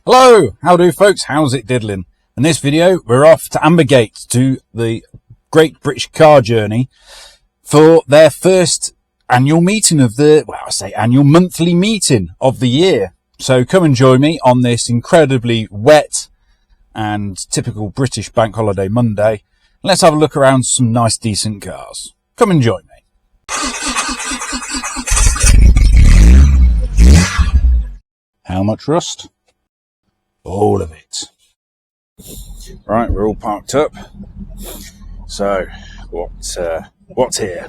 Hello, how do folks, how's it diddling? In this video we're off to Ambergate to the Great British Car Journey for their first annual meeting of the, annual monthly meeting of the year. So come and join me on this incredibly wet and typical British bank holiday Monday. Let's have a look around some nice decent cars. Come and join me. How much rust? All of it. Right, we're all parked up. So, what's here?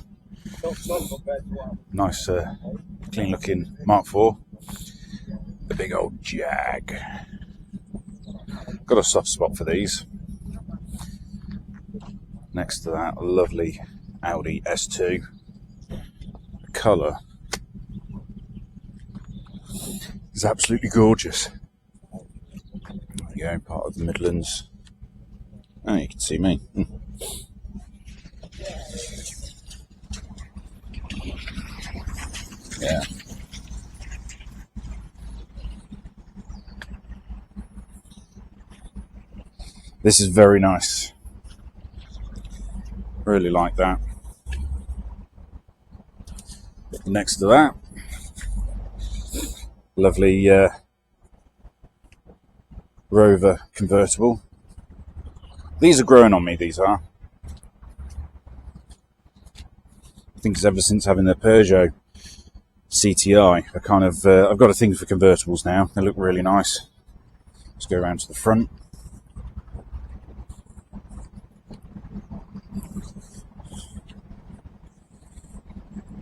Nice, clean-looking Mark IV. The big old Jag. Got a soft spot for these. Next to that, a lovely Audi S2. The colour is absolutely gorgeous. There we go, part of the Midlands. Oh, you can see me. Yeah. This is very nice. Really like that. Next to that, lovely Rover convertible. These are growing on me, these are. I think it's ever since having the Peugeot CTI, I've got a thing for convertibles now. They look really nice. Let's go around to the front.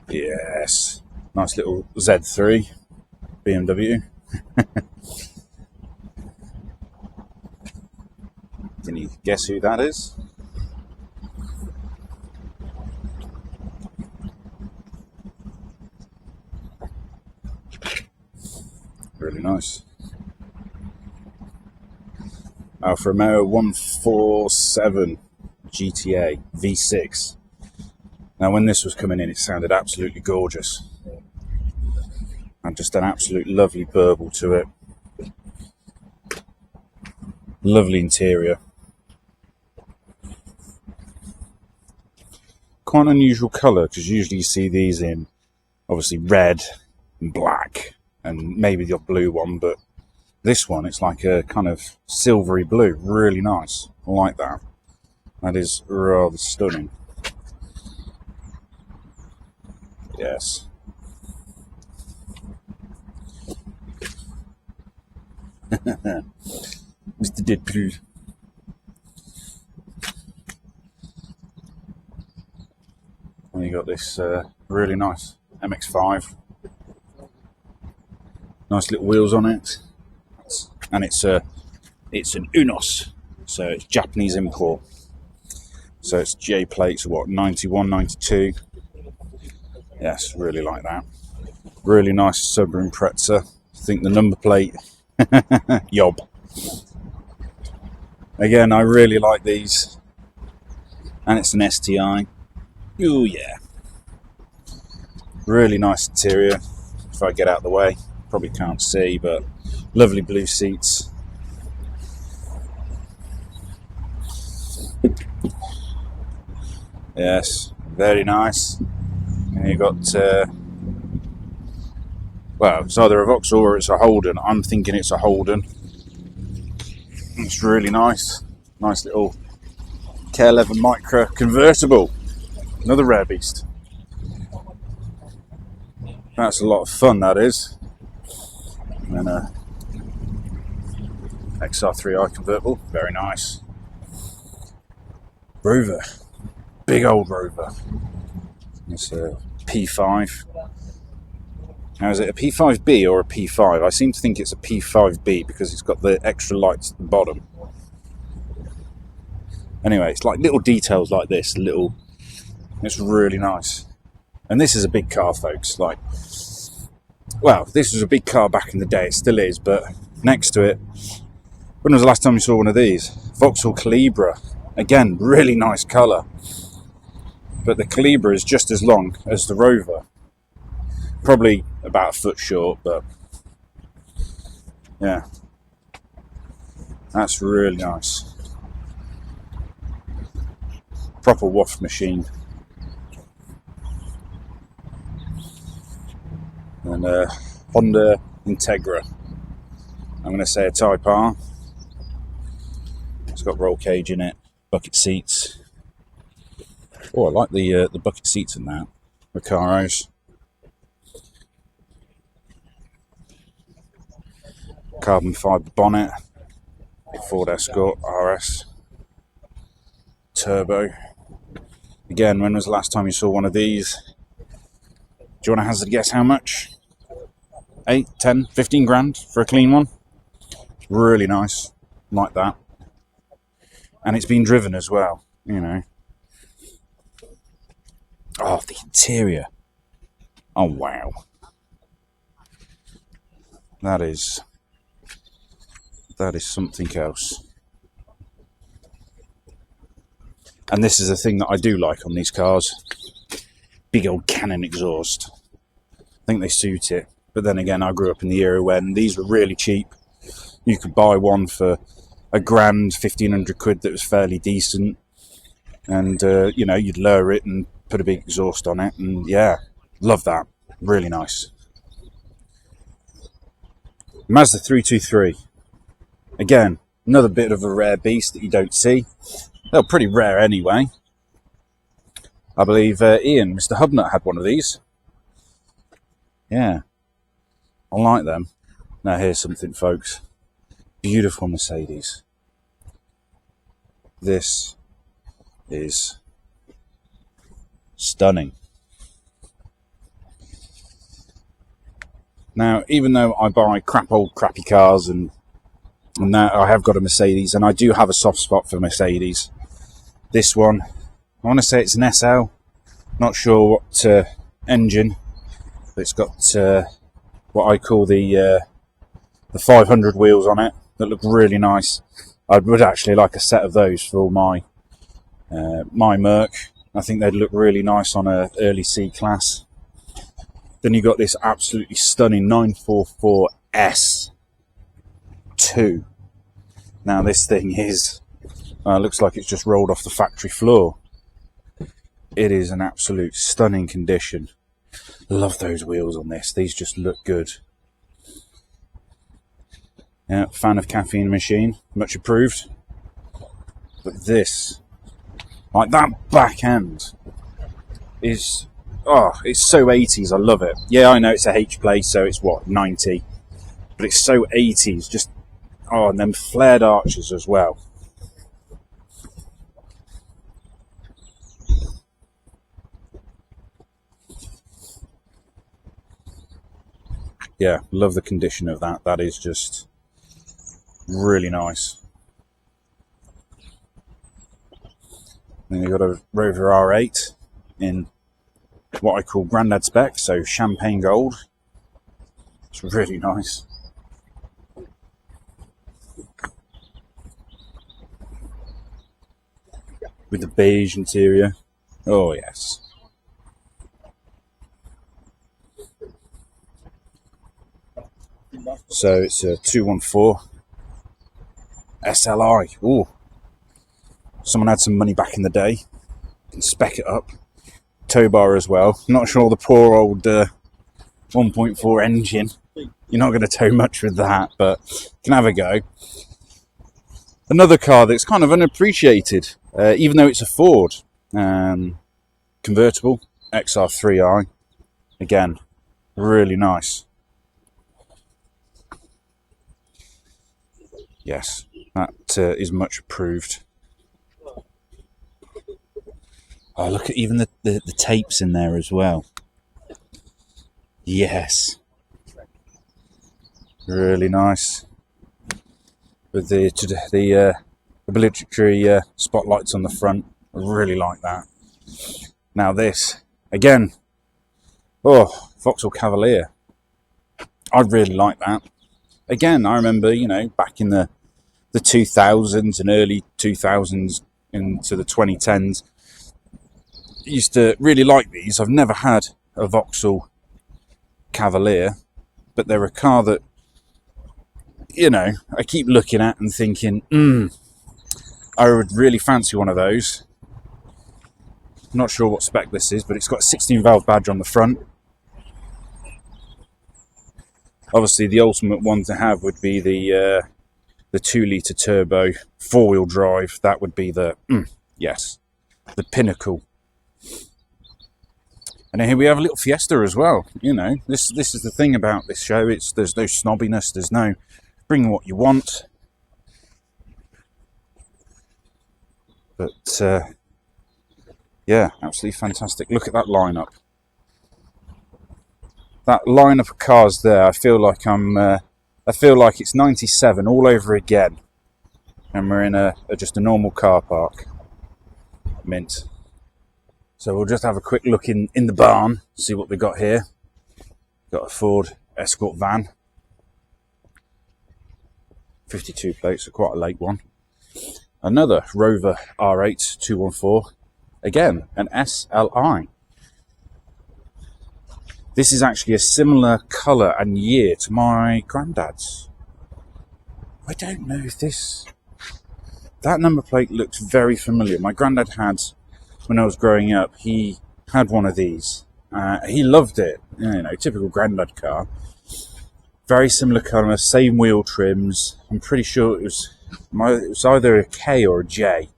Yes, nice little Z3 BMW. Can you guess who that is? Really nice. Alfa Romeo 147 GTA V6. Now, when this was coming in, it sounded absolutely gorgeous. And just an absolute lovely burble to it. Lovely interior. Quite an unusual colour, because usually you see these in, obviously, red and black, and maybe the blue one, but this one, it's like a kind of silvery blue. Really nice. I like that. That is rather stunning. Yes. Mr. Deadpool. And you got this really nice MX-5. Nice little wheels on it. And it's an Unos, so it's Japanese import. So it's J plates, 91, 92. Yes, really like that. Really nice Subaru Impreza. I think the number plate, yob. Again, I really like these. And it's an STI. Ooh, yeah. Really nice interior. If I get out of the way, probably can't see, but lovely blue seats. Yes, very nice. And you got, it's either a Vauxhall or it's a Holden. I'm thinking it's a Holden. It's really nice. Nice little K11 Micra convertible. Another rare beast. That's a lot of fun, that is. And then a XR3i convertible. Very nice. Rover. Big old Rover. It's a P5. Now, is it a P5B or a P5? I seem to think it's a P5B because it's got the extra lights at the bottom. Anyway, it's like little details like this. It's really nice. And this is a big car, folks. This was a big car back in the day. It still is, but next to it, when was the last time you saw one of these? Vauxhall Calibra. Again, really nice colour. But the Calibra is just as long as the Rover. Probably about a foot short, but yeah. That's really nice. Proper waft machine. And Honda Integra. I'm going to say a Type R. It's got roll cage in it, bucket seats. Oh, I like the bucket seats in that. Recaros. Carbon fibre bonnet. Ford Escort RS. Turbo. Again, when was the last time you saw one of these? Do you want to hazard a guess how much? 8, 10, 15 grand for a clean one? Really nice. Like that. And it's been driven as well, you know. Oh, the interior. Oh, wow. That is something else. And this is a thing that I do like on these cars. Big old cannon exhaust. I think they suit it. But then again, I grew up in the era when these were really cheap. You could buy one for a grand, 1,500 quid that was fairly decent. And, you know, you'd lower it and put a big exhaust on it. And yeah, love that. Really nice. Mazda 323. Again, another bit of a rare beast that you don't see. They're pretty rare anyway. I believe Ian, Mr. Hubnut, had one of these. Yeah, I like them. Now here's something, folks. Beautiful Mercedes. This is stunning. Now, even though I buy crappy cars and that, I have got a Mercedes, and I do have a soft spot for Mercedes. This one, I want to say it's an SL. Not sure what engine, but it's got what I call the 500 wheels on it that look really nice. I would actually like a set of those for my Merc. I think they'd look really nice on a early C class. Then you got this absolutely stunning 944S2. Now this thing is looks like it's just rolled off the factory floor. It is an absolute stunning condition. Love those wheels on this. These just look good. Yeah, fan of Caffeine Machine, much approved. But this, like that back end, is, oh, it's so 80s. I love it. Yeah, I know it's a H-plate, so it's what, 90, but it's so 80s. Just, oh, and then flared arches as well. Yeah, love the condition of that. That is just really nice. Then you've got a Rover R8 in what I call Grandad spec, so champagne gold. It's really nice. With the beige interior. Oh yes. So it's a 214 SLI. Ooh. Someone had some money back in the day. Can spec it up. Tow bar as well. Not sure the poor old 1.4 engine. You're not going to tow much with that, but you can have a go. Another car that's kind of unappreciated, even though it's a Ford. Convertible XR3i. Again, really nice. Yes, that is much approved. Oh, look at even the tapes in there as well. Yes. Really nice. With the obligatory spotlights on the front. I really like that. Now this, again, oh, Vauxhall Cavalier. I really like that. Again, I remember, you know, back in the 2000s and early 2000s into the 2010s, I used to really like these. I've never had a Vauxhall Cavalier, but they're a car that you know, I keep looking at and thinking, I would really fancy one of those. I'm not sure what spec this is, but it's got a 16 valve badge on the front. Obviously, the ultimate one to have would be the 2-litre turbo 4-wheel drive. That would be the yes, the pinnacle. And then here we have a little Fiesta as well. You know, this is the thing about this show. There's no snobbiness. There's no bring what you want. But yeah, absolutely fantastic. Look at that lineup. That lineup of cars there. I feel like it's '97 all over again, and we're in just a normal car park. Mint. So we'll just have a quick look in the barn, see what we got here. Got a Ford Escort van. 52 plates, so quite a late one. Another Rover R8 214. Again, an SLI. This is actually a similar colour and year to my granddad's. I don't know if that number plate looks very familiar. My granddad had, when I was growing up, he had one of these. He loved it. You know, typical granddad car. Very similar colour, same wheel trims. I'm pretty sure it was either a K or a J.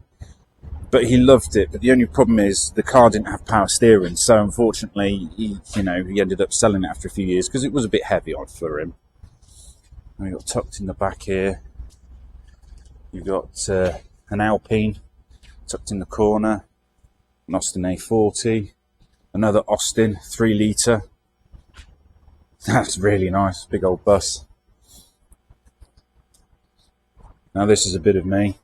But he loved it. But the only problem is the car didn't have power steering. So unfortunately, he ended up selling it after a few years because it was a bit heavy for him. And we got tucked in the back here. You've got an Alpine tucked in the corner. An Austin A40. Another Austin 3-litre. That's really nice. Big old bus. Now this is a bit of me.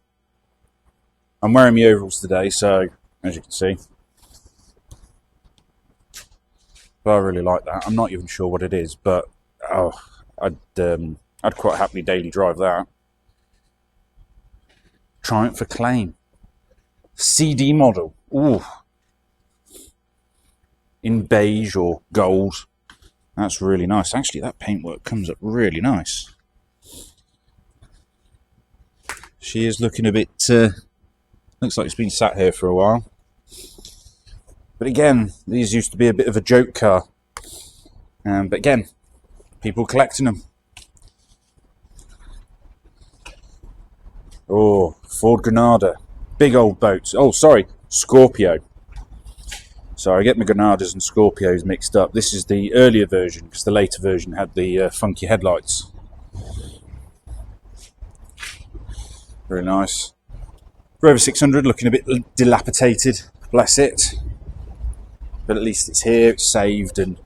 I'm wearing my overalls today, so as you can see. But I really like that. I'm not even sure what it is, but I'd quite happily daily drive that. Triumph Acclaim. CD model. Ooh. In beige or gold. That's really nice. Actually, that paintwork comes up really nice. She is looking a bit... looks like it's been sat here for a while. But again, these used to be a bit of a joke car. But again, people collecting them. Oh, Ford Granada. Big old boats. Oh, sorry, Scorpio. Sorry, I get my Granadas and Scorpios mixed up. This is the earlier version, because the later version had the funky headlights. Very nice. Rover 600 looking a bit dilapidated, bless it. But at least it's here, it's saved, and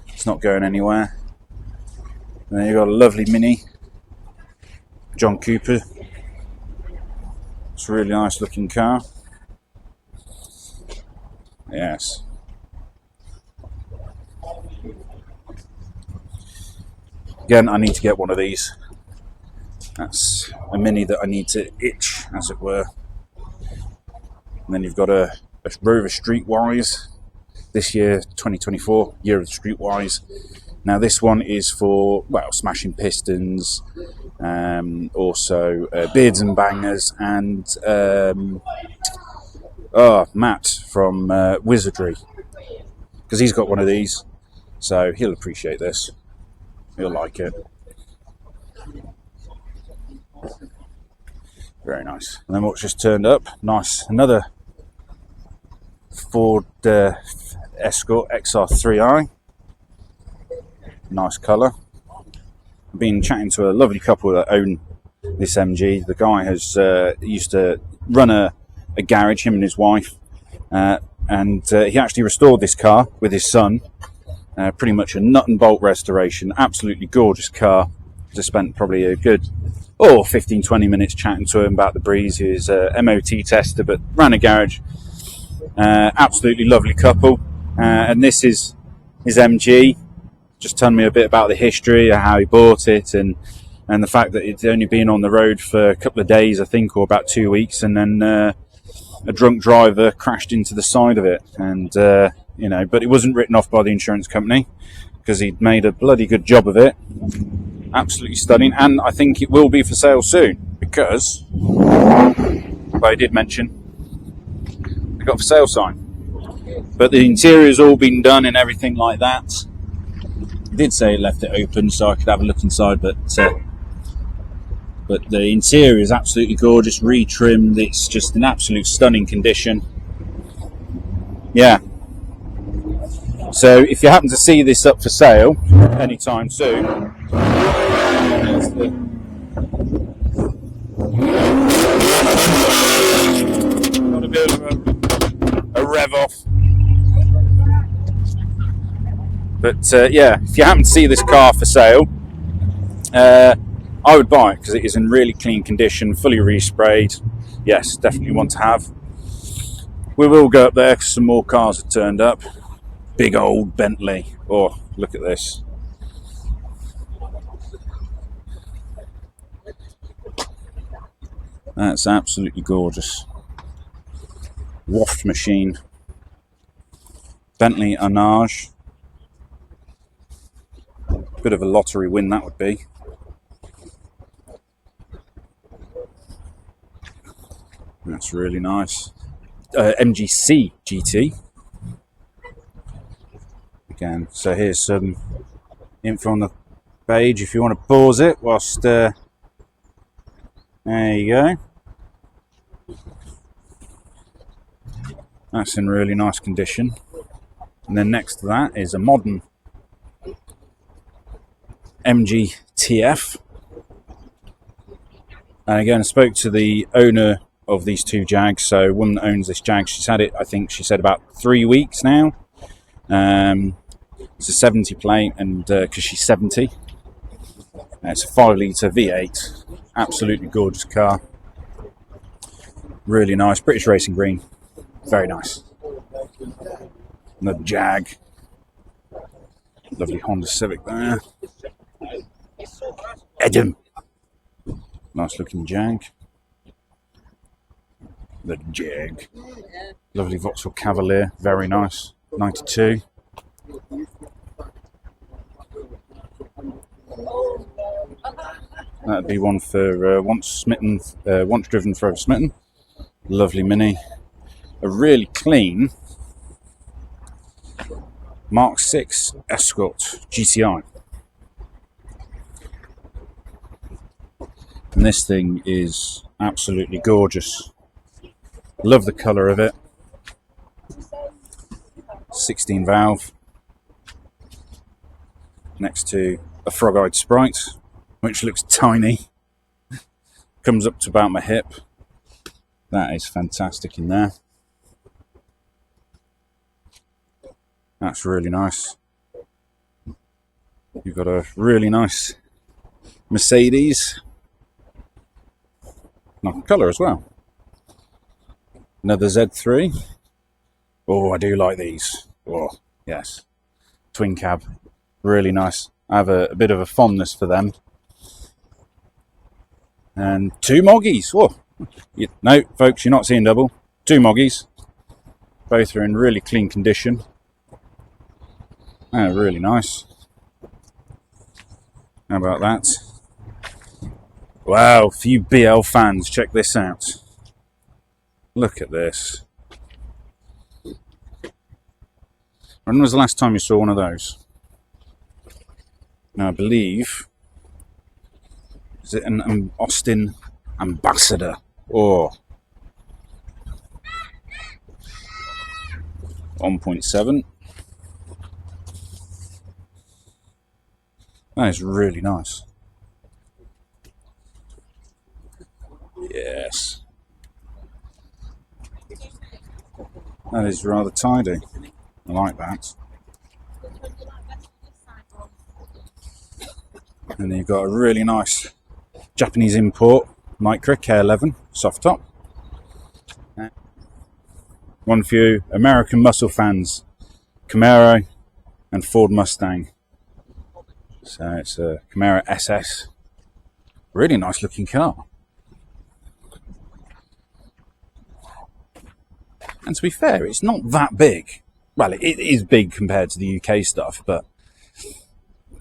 it's not going anywhere. And then you've got a lovely Mini, John Cooper. It's a really nice looking car. Yes. Again, I need to get one of these. That's a Mini that I need to itch, as it were. And then you've got a Rover Streetwise. This year, 2024, year of the Streetwise. Now this one is for, well, smashing pistons, also beards and bangers, and Matt from Wizardry, because he's got one of these, so he'll appreciate this. He'll like it. Very nice. And then what's just turned up? Nice. Another Ford Escort XR3i. Nice colour. I've been chatting to a lovely couple that own this MG. The guy has used to run a garage, him and his wife, and he actually restored this car with his son. Pretty much a nut and bolt restoration. Absolutely gorgeous car. Just spent probably a good 15-20 minutes chatting to him about the breeze. He was a MOT tester, but ran a garage. Absolutely lovely couple. And this is his MG. Just telling me a bit about the history, how he bought it, and the fact that it's only been on the road for a couple of days, I think, or about 2 weeks, and then a drunk driver crashed into the side of it. And but it wasn't written off by the insurance company because he'd made a bloody good job of it. Absolutely stunning, and I think it will be for sale soon, because I did mention I got a for sale sign. But the interior's all been done and everything like that. I did say it left it open so I could have a look inside, but the interior is absolutely gorgeous, retrimmed. It's just an absolute stunning condition. Yeah. So if you happen to see this up for sale anytime soon, there's got a bit of a rev off. But yeah, if you happen to see this car for sale, I would buy it because it is in really clean condition, fully resprayed. Yes, definitely want to have. We will go up there because some more cars have turned up. Big old Bentley. Oh, look at this. That's absolutely gorgeous. Waft machine. Bentley Arnage. Bit of a lottery win that would be. That's really nice. MGC GT. Again, so here's some info on the page if you want to pause it whilst there you go. That's in really nice condition. And then next to that is a modern MGTF. And again, I spoke to the owner of these two Jags. So, woman that owns this Jag, she's had it, I think she said, about 3 weeks now. It's a 70 plate, and because she's 70, it's a 5-litre V8. Absolutely gorgeous car. Really nice. British Racing Green. Very nice. Another Jag. Lovely Honda Civic there. Edam. Nice looking Jag. The Jag. Lovely Vauxhall Cavalier. Very nice. 92. That'd be one for once driven, forever smitten. Lovely Mini. A really clean Mark 6 Escort GTI. And this thing is absolutely gorgeous. Love the colour of it. 16 valve. Next to a frog-eyed Sprite, which looks tiny. Comes up to about my hip. That is fantastic in there. That's really nice. You've got a really nice Mercedes. Nice colour as well. Another Z3. Oh, I do like these. Oh, yes. Twin cab. Really nice. I have a bit of a fondness for them. And 2 Moggies. Oh, no, folks, you're not seeing double. 2 Moggies. Both are in really clean condition. Oh, really nice. How about that? Wow, for you BL fans, check this out. Look at this. When was the last time you saw one of those? Now, I believe, is it an Austin Ambassador? Or 1.7. That is really nice. Yes. That is rather tidy. I like that. And then you've got a really nice Japanese import Micra K11 soft top. One for you American muscle fans, Camaro and Ford Mustang. So it's a Camaro SS. Really nice looking car. And to be fair, it's not that big. Well, it is big compared to the UK stuff, but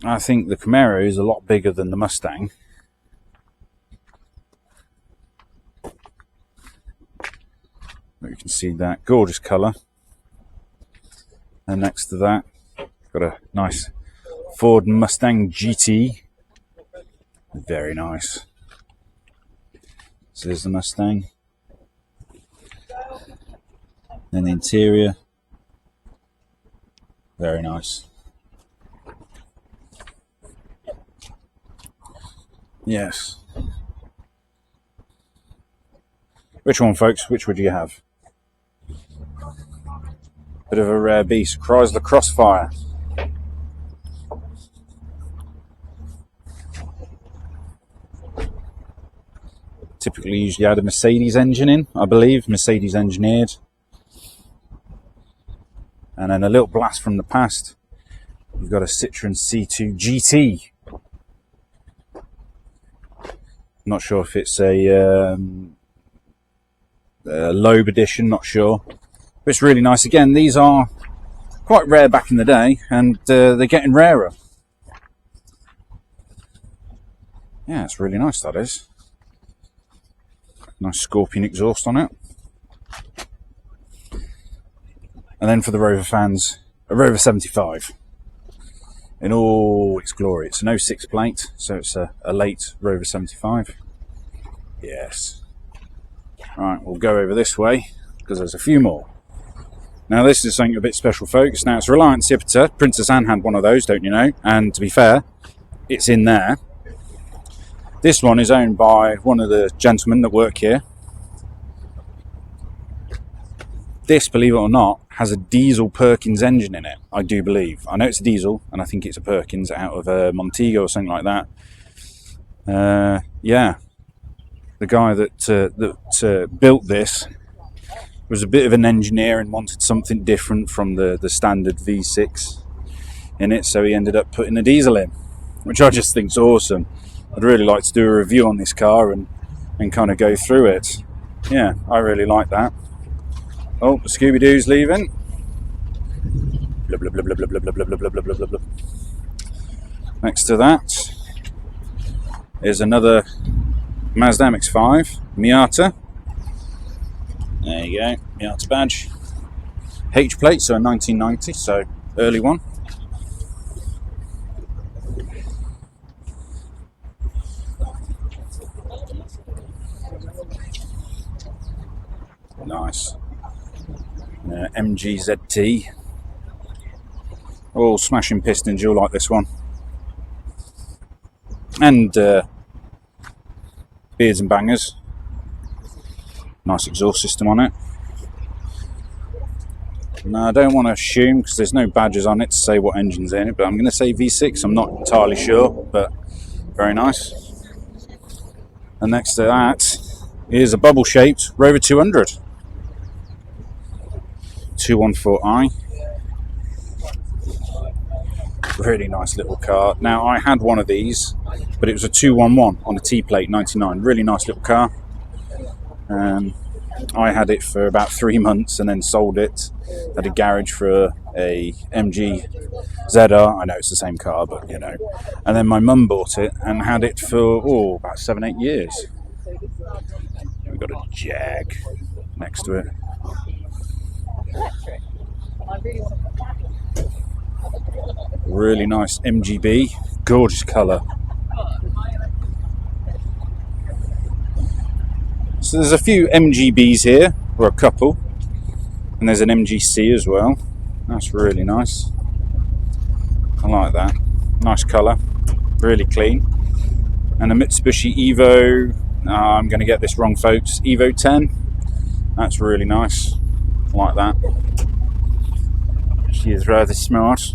I think the Camaro is a lot bigger than the Mustang. But you can see that gorgeous colour. And next to that, got a nice Ford Mustang GT. Very nice. So there's the Mustang. Then the interior. Very nice. Yes. Which one, folks? Which would you have? Bit of a rare beast. Chrysler Crossfire. Typically usually had a Mercedes engine in, I believe. Mercedes engineered. And then a little blast from the past. We've got a Citroen C2 GT. Not sure if it's a Loeb edition, not sure. But it's really nice. Again, these are quite rare back in the day, and they're getting rarer. Yeah, it's really nice, that is. Nice Scorpion exhaust on it. And then for the Rover fans, a Rover 75. In all its glory. It's an 06 plate, so it's a late Rover 75. Yes. Right, we'll go over this way, because there's a few more. Now this is something a bit special, folks. Now it's Reliant Civitar. Princess Anne had one of those, don't you know? And to be fair, it's in there. This one is owned by one of the gentlemen that work here. This, believe it or not, has a diesel Perkins engine in it, I do believe. I know it's a diesel, and I think it's a Perkins out of a Montego or something like that. Yeah. The guy that built this was a bit of an engineer and wanted something different from the standard V6 in it, so he ended up putting a diesel in, which I just think's awesome. I'd really like to do a review on this car and kind of go through it. Yeah, I really like that. Oh, the Scooby-Doo's leaving. Blah, blah, blah, blah, blah, blah, blah, blah, blah, blah, blah, blah. Next to that is another Mazda MX-5 Miata. There you go, Miata badge. H plate, so a 1990, so early one. Nice. MGZT. All smashing pistons, you'll like this one. And beards and bangers. Nice exhaust system on it. Now I don't want to assume, because there's no badges on it to say what engine's in it, but I'm going to say V6. I'm not entirely sure, but very nice. And next to that is a bubble-shaped Rover 200. 214i. Really nice little car. Now I had one of these, but it was a 211 on a T-plate 99. Really nice little car. I had it for about 3 months and then sold it at a garage for a MG ZR. I know it's the same car, but you know. And then my mum bought it and had it for about 7-8 years. We've got a Jag next to it. Really nice MGB, gorgeous colour. So there's a few MGBs here, or a couple, and there's an MGC as well. That's really nice. I like that. Nice colour, really clean. And a Mitsubishi Evo, I'm going to get this wrong, folks, Evo 10. That's really nice. I like that. She is rather smart.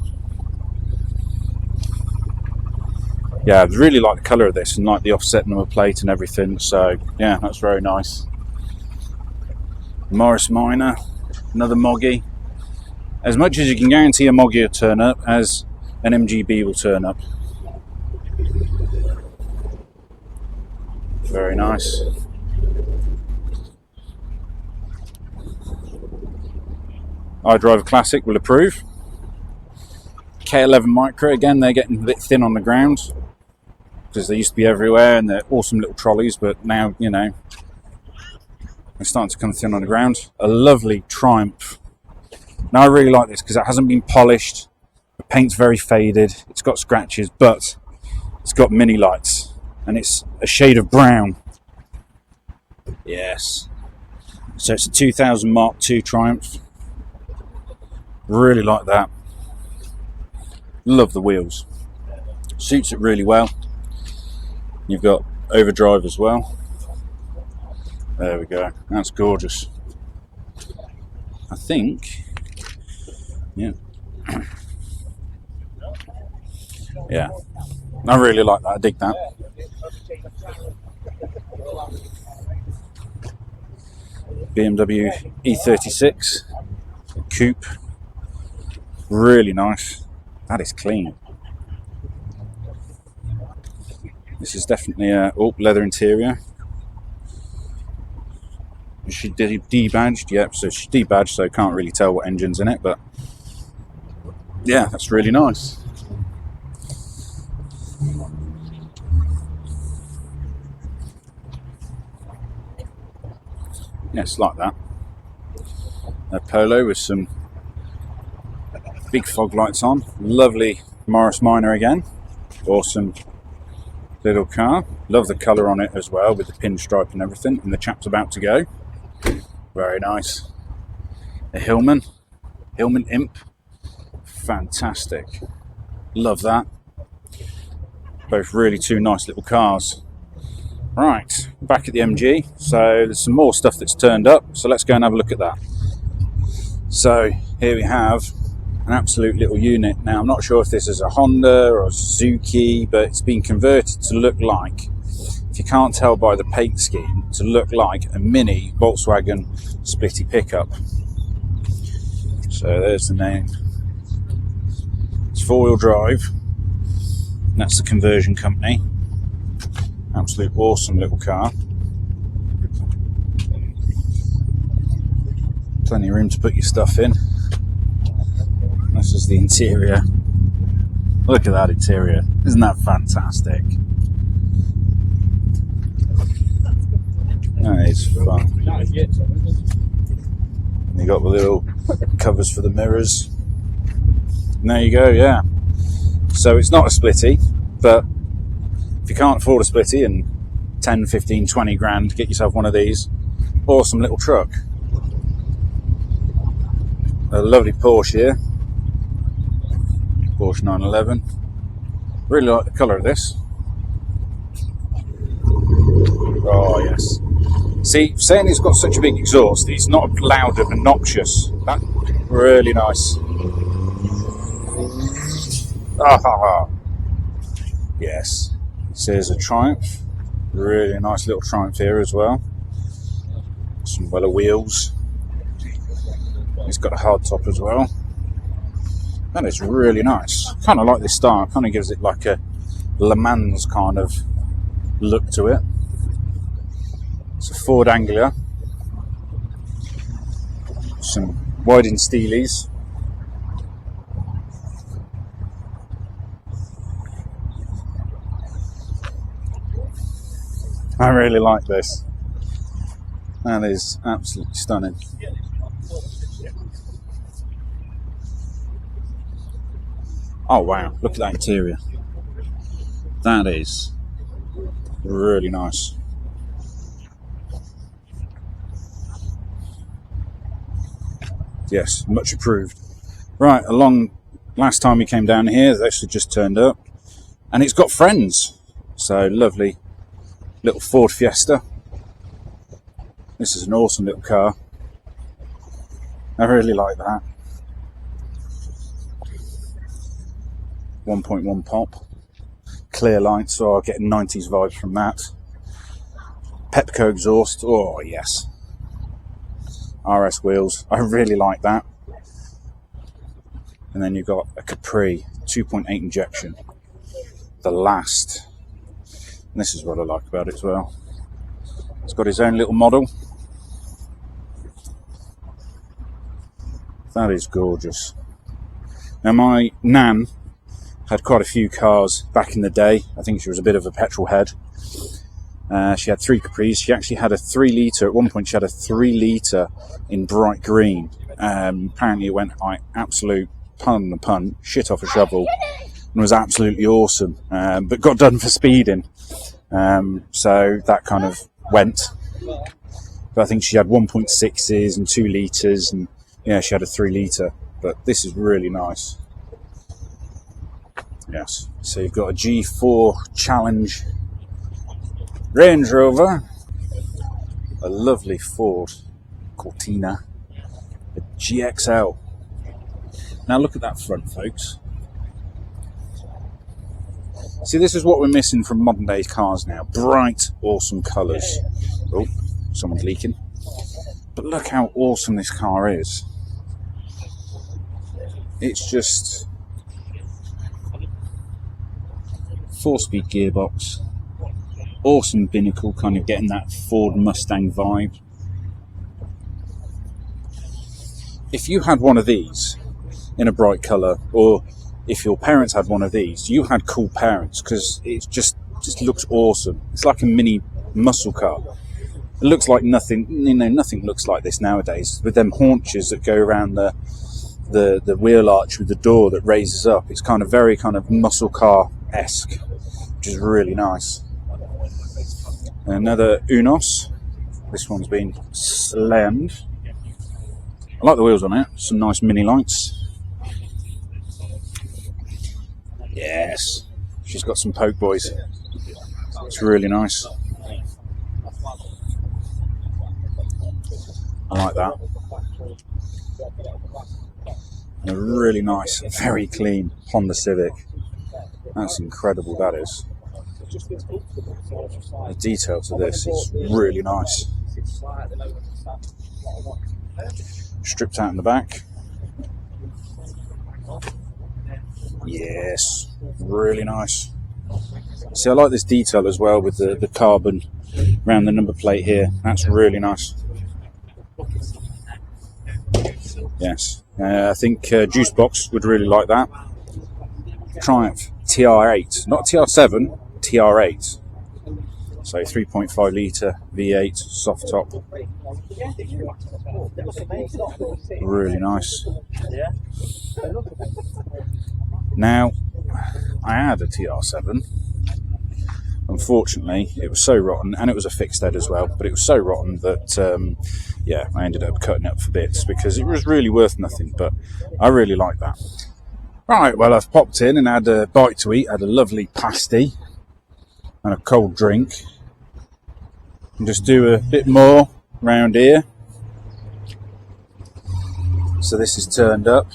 Yeah, I really like the colour of this and like the offset number plate and everything. So yeah, that's very nice. Morris Minor, another Moggy. As much as you can guarantee a Moggy will turn up, as an MGB will turn up. Very nice. iDriver Classic will approve. EP11 Micro, again, they're getting a bit thin on the ground because they used to be everywhere and they're awesome little trolleys, but now, you know, they're starting to come thin on the ground. A lovely Triumph. Now I really like this because it hasn't been polished, the paint's very faded, it's got scratches, but it's got mini lights and it's a shade of brown. Yes. So it's a 2000 Mark II Triumph. Really like that. Love the wheels. Suits it really well. You've got overdrive as well. There we go. That's gorgeous. I think, yeah. Yeah. I really like that. I dig that. BMW E36 coupe. Really nice. That is clean. This is definitely a leather interior. Is she debadged? Yep, so she's debadged, so can't really tell what engine's in it, but yeah, that's really nice. Yes, like that. A Polo with some big fog lights on. Lovely Morris Minor again. Awesome little car. Love the colour on it as well with the pinstripe and everything. And the chap's about to go. Very nice. A Hillman Imp. Fantastic. Love that. Both really two nice little cars. Right, back at the MG. So there's some more stuff that's turned up. So let's go and have a look at that. So here we have an absolute little unit. Now I'm not sure if this is a Honda or a Suzuki, but it's been converted to look like, if you can't tell by the paint scheme, to look like a mini Volkswagen splitty pickup. So there's the name. It's 4-wheel drive. That's the conversion company. Absolute awesome little car. Plenty of room to put your stuff in. This is the interior. Look at that interior. Isn't that fantastic? That is fun. You got the little covers for the mirrors. And there you go, yeah. So it's not a splitty, but if you can't afford a splitty and 10, 15, 20 grand, get yourself one of these. Awesome little truck. A lovely Porsche here. Porsche 911. Really like the colour of this. Oh yes. See, saying it's got such a big exhaust, it's not loud and obnoxious. That's really nice. Yes. So there's a Triumph. Really nice little Triumph here as well. Some Weller wheels. It's got a hard top as well. That is really nice. Kind of like this style. Kind of gives it like a Le Mans kind of look to it. It's a Ford Anglia. Some wide-in Steelies. I really like this. That is absolutely stunning. Oh wow, look at that interior. That is really nice. Yes, much approved. Right, last time we came down here, this had just turned up. And it's got friends. So lovely little Ford Fiesta. This is an awesome little car. I really like that. 1.1 pop. Clear lights, so I'm getting 90s vibes from that. Pepco exhaust, oh yes. RS wheels, I really like that. And then you've got a Capri 2.8 injection. The last. And this is what I like about it as well. It's got his own little model. That is gorgeous. Now my nan had quite a few cars back in the day. I think she was a bit of a petrol head. She had 3 Capris. She actually had a 3 litre. At one point, she had a 3 litre in bright green. Apparently, it went like absolute, pardon the pun, shit off a shovel, and was absolutely awesome. But got done for speeding. So that kind of went. But I think she had 1.6s and 2 litres, and yeah, she had a 3 litre. But this is really nice. Yes. So you've got a G4 Challenge Range Rover, a lovely Ford Cortina, a GXL. Now look at that front, folks. See, this is what we're missing from modern day cars now. Bright, awesome colours. Oh, someone's leaking. But look how awesome this car is. It's just 4-speed gearbox. Awesome binnacle, kind of getting that Ford Mustang vibe. If you had one of these in a bright colour, or if your parents had one of these, you had cool parents, because it just looks awesome. It's like a mini muscle car. It looks like nothing, nothing looks like this nowadays, with them haunches that go around the wheel arch with the door that raises up. It's kind of very kind of muscle car-esque, which is really nice. Another Unos. This one's been slammed. I like the wheels on it. Some nice mini lights. Yes. She's got some poke boys. It's really nice. I like that. And a really nice, very clean Honda Civic. That's incredible, that is. The detail to this is really nice. Stripped out in the back. Yes, really nice. See, I like this detail as well with the carbon around the number plate here. That's really nice. Yes, I think Juicebox would really like that. Triumph TR8, not TR7, TR8. So 3.5 litre V8 soft top. Really nice. Now, I had a TR7. Unfortunately, it was so rotten, and it was a fixed head as well, but it was so rotten that, yeah, I ended up cutting it up for bits because it was really worth nothing, but I really like that. Right, well, I've popped in and had a bite to eat, had a lovely pasty and a cold drink. And just do a bit more round here. So this is turned up.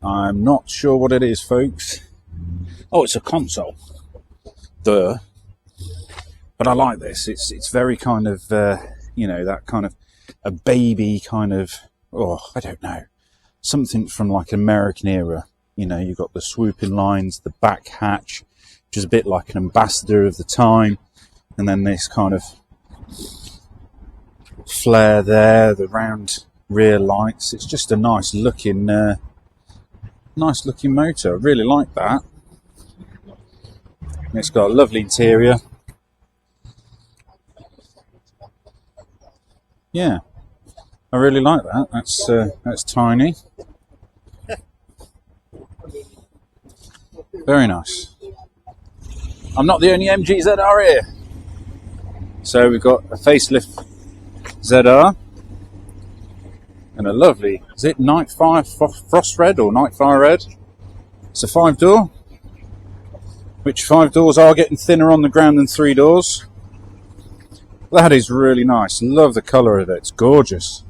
I'm not sure what it is, folks. Oh, it's a console. Duh. But I like this. It's very kind of, you know, that kind of a baby kind of, oh, I don't know. Something from like American era. You know, you've got the swooping lines, the back hatch, which is a bit like an ambassador of the time. And then this kind of flare there, the round rear lights. It's just a nice looking motor. I really like that. And it's got a lovely interior. Yeah, I really like that. That's tiny. Very nice. I'm not the only MG ZR here. So we've got a facelift ZR and a lovely, is it Nightfire Frost Red or Nightfire Red? It's a 5-door, which 5 doors are getting thinner on the ground than 3 doors. That is really nice. Love the colour of it. It's gorgeous.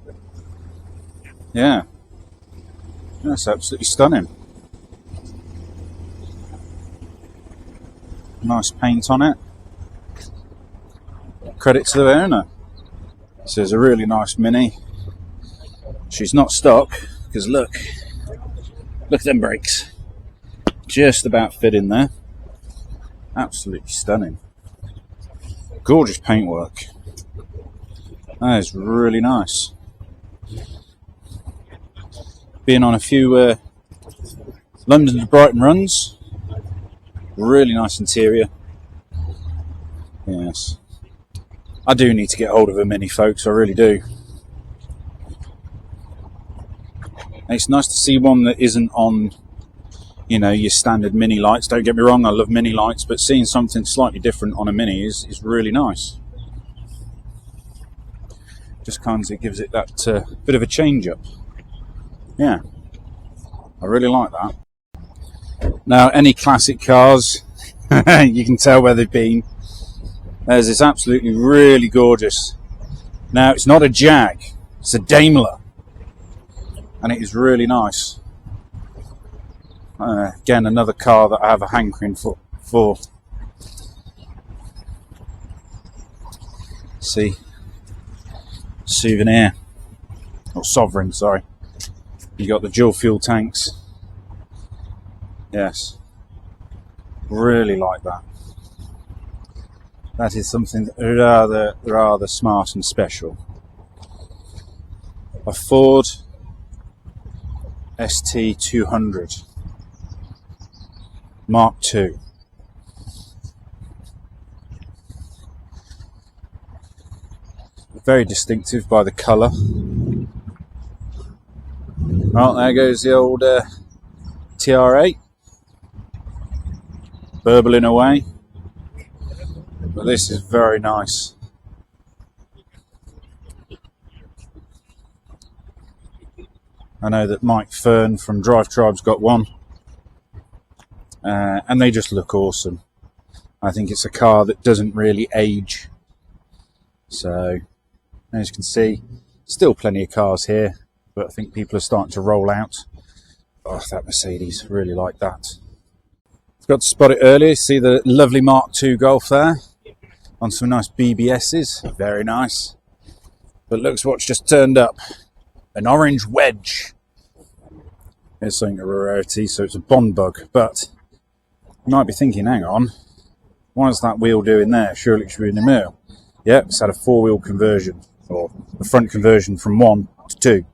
Yeah. That's absolutely stunning. Nice paint on it. Credit to the owner. This is a really nice Mini. She's not stock, because look at them brakes. Just about fit in there. Absolutely stunning. Gorgeous paintwork. That is really nice. Been on a few London to Brighton runs. Really nice interior. Yes. I do need to get hold of a Mini, folks. I really do. It's nice to see one that isn't on, you know, your standard Mini lights. Don't get me wrong, I love Mini lights, but seeing something slightly different on a Mini is really nice. Just kind of gives it that bit of a change up. Yeah, I really like that. Now, any classic cars, you can tell where they've been. There's this absolutely really gorgeous. Now, it's not a Jag, it's a Daimler. And it is really nice. Again, another car that I have a hankering for. See, souvenir, or sovereign, sorry. You got the dual fuel tanks. Yes, really like that. That is something rather smart and special. A Ford ST200 Mark II. Very distinctive by the colour. Well, there goes the old TR8, burbling away. But this is very nice. I know that Mike Fern from Drive Tribe's got one, and they just look awesome. I think it's a car that doesn't really age. So, as you can see, still plenty of cars here, but I think people are starting to roll out. Oh, that Mercedes, really like that. Got to spot it earlier, see the lovely Mark II Golf there, on some nice BBSs, very nice. But looks what's just turned up. An orange wedge. It's something of a rarity, so it's a Bond bug. But you might be thinking, hang on, what is that wheel doing there? Surely it should be in the middle. Yep, it's had a four-wheel conversion, or a front conversion from 1 to 2.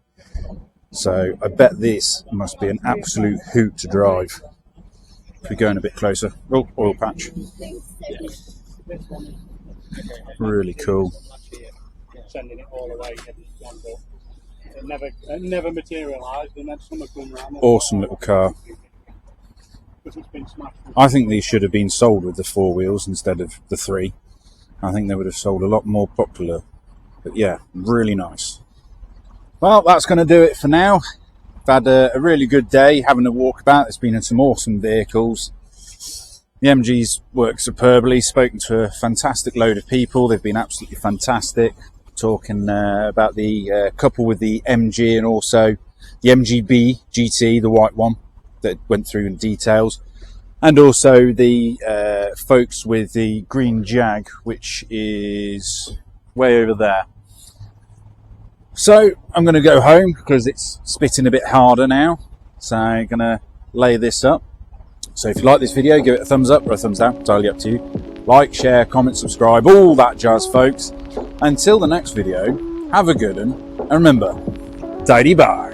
So I bet this must be an absolute hoot to drive. If we're going a bit closer. Oh, oil patch. Really cool. Sending it all away. It never materialised, and then summer come around. Awesome little car. I think these should have been sold with the 4 wheels instead of the 3. I think they would have sold a lot more popular. But yeah, really nice. Well, that's going to do it for now. I've had a really good day having a walkabout. It's been in some awesome vehicles. The MGs work superbly. Spoken to a fantastic load of people. They've been absolutely fantastic. Talking about the couple with the MG and also the MGB GT, the white one that went through in details. And also the folks with the green Jag, which is way over there. So I'm going to go home because it's spitting a bit harder now. So I'm going to lay this up. So if you like this video, give it a thumbs up or a thumbs down, entirely up to you. Like, share, comment, subscribe, all that jazz, folks. Until the next video, have a good one, and remember, tidy bar.